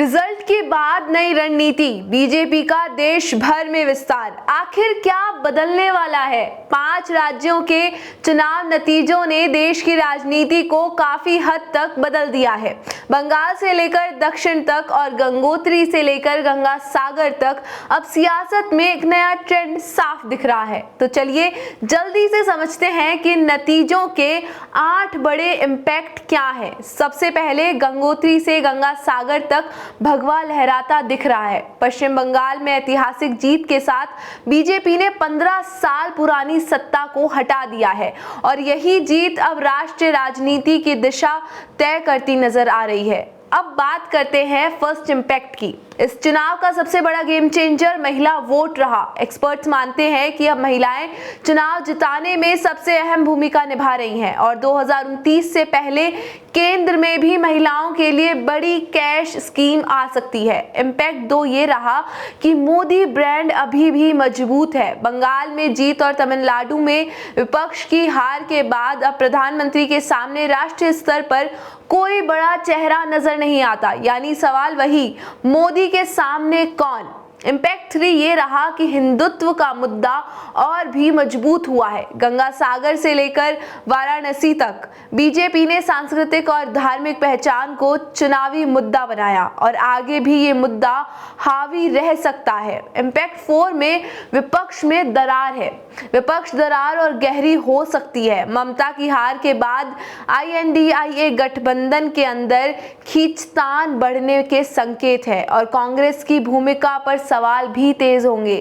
Result के बाद नई रणनीति, बीजेपी का देश भर में विस्तार। आखिर क्या बदलने वाला है? 5 राज्यों के चुनाव नतीजों ने देश की राजनीति को काफी हद तक बदल दिया है। बंगाल से लेकर दक्षिण तक और गंगोत्री से लेकर गंगा सागर तक अब सियासत में एक नया ट्रेंड साफ दिख रहा है। तो चलिए जल्दी से समझते हैं कि नतीजों के 8 बड़े इम्पैक्ट क्या है। सबसे पहले गंगोत्री से गंगा सागर तक भगवा लहराता दिख रहा है। पश्चिम बंगाल में ऐतिहासिक जीत के साथ बीजेपी ने 15 साल पुरानी सत्ता को हटा दिया है और यही जीत अब राष्ट्रीय राजनीति की दिशा तय करती नजर आ रही है। अब बात करते हैं फर्स्ट इम्पैक्ट की। इस चुनाव का सबसे बड़ा गेम चेंजर महिला वोट रहा। एक्सपर्ट्स मानते हैं कि अब महिलाएं चुनाव जिताने में सबसे अहम भूमिका निभा रही हैं और 2029 से पहले केंद्र में भी महिलाओं के लिए बड़ी कैश स्कीम आ सकती है। इम्पैक्ट 2 ये रहा कि मोदी ब्रांड अभी भी मजबूत है। बंगाल में जीत और तमिलनाडु में विपक्ष की हार के बाद अब प्रधानमंत्री के सामने राष्ट्रीय स्तर पर कोई बड़ा चेहरा नजर नहीं आता, यानी सवाल वही, मोदी के सामने कौन? इम्पैक्ट 3 ये रहा कि हिंदुत्व का मुद्दा और भी मजबूत हुआ है। गंगा सागर से लेकर वाराणसी तक बीजेपी ने सांस्कृतिक और धार्मिक पहचान को चुनावी मुद्दा बनाया और आगे भी ये मुद्दा हावी रह सकता है। इम्पैक्ट 4 में विपक्ष में दरार है। विपक्ष दरार और गहरी हो सकती है। ममता की हार के बाद INDIA गठबंधन के अंदर खींचतान बढ़ने के संकेत है और कांग्रेस की भूमिका पर सवाल भी तेज होंगे।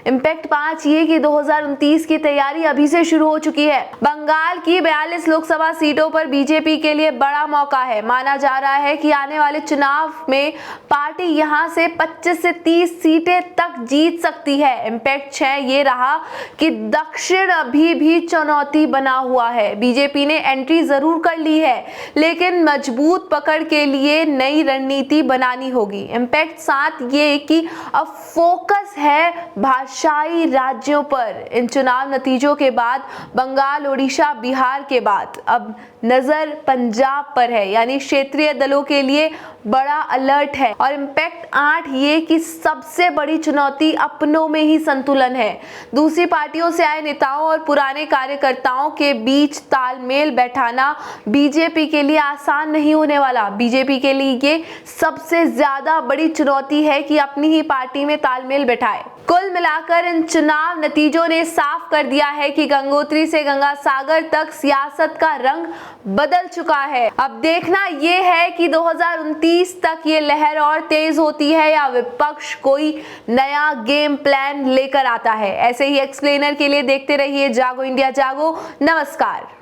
इम्पैक्ट 5 ये कि 2029 की तैयारी अभी से शुरू हो चुकी है। बंगाल की 42 लोकसभा सीटों पर बीजेपी के लिए बड़ा मौका है। माना जा रहा है कि आने वाले चुनाव में पार्टी यहां से 25 से 30 सीटें तक जीत सकती है। इम्पैक्ट 6 ये रहा कि दक्षिण अभी भी चुनौती बना हुआ है। बीजेपी ने एंट्री जरूर कर ली है, लेकिन मजबूत पकड़ के लिए नई रणनीति बनानी होगी। इम्पैक्ट 7 ये कि अब फोकस है भाषाई राज्यों पर। इन चुनाव नतीजों के बाद बंगाल, ओडिशा, बिहार के बाद अब नजर पंजाब पर है, यानी क्षेत्रीय दलों के लिए बड़ा अलर्ट है। और इम्पैक्ट 8 ये कि सबसे बड़ी चुनौती अपनों में ही संतुलन है। दूसरी पार्टियों से आए नेताओं और पुराने कार्यकर्ताओं के बीच तालमेल बैठाना बीजेपी के लिए आसान नहीं होने वाला। बीजेपी के लिए ये सबसे ज्यादा बड़ी चुनौती है कि अपनी ही पार्टी में तालमेल बैठाए। कुल मिलाकर इन चुनाव नतीजों ने साफ कर दिया है कि गंगोत्री से गंगा सागर तक सियासत का रंग बदल चुका है। अब देखना यह है कि 2029 तक ये लहर और तेज होती है या विपक्ष कोई नया गेम प्लान लेकर आता है। ऐसे ही एक्सप्लेनर के लिए देखते रहिए जागो इंडिया जागो। नमस्कार।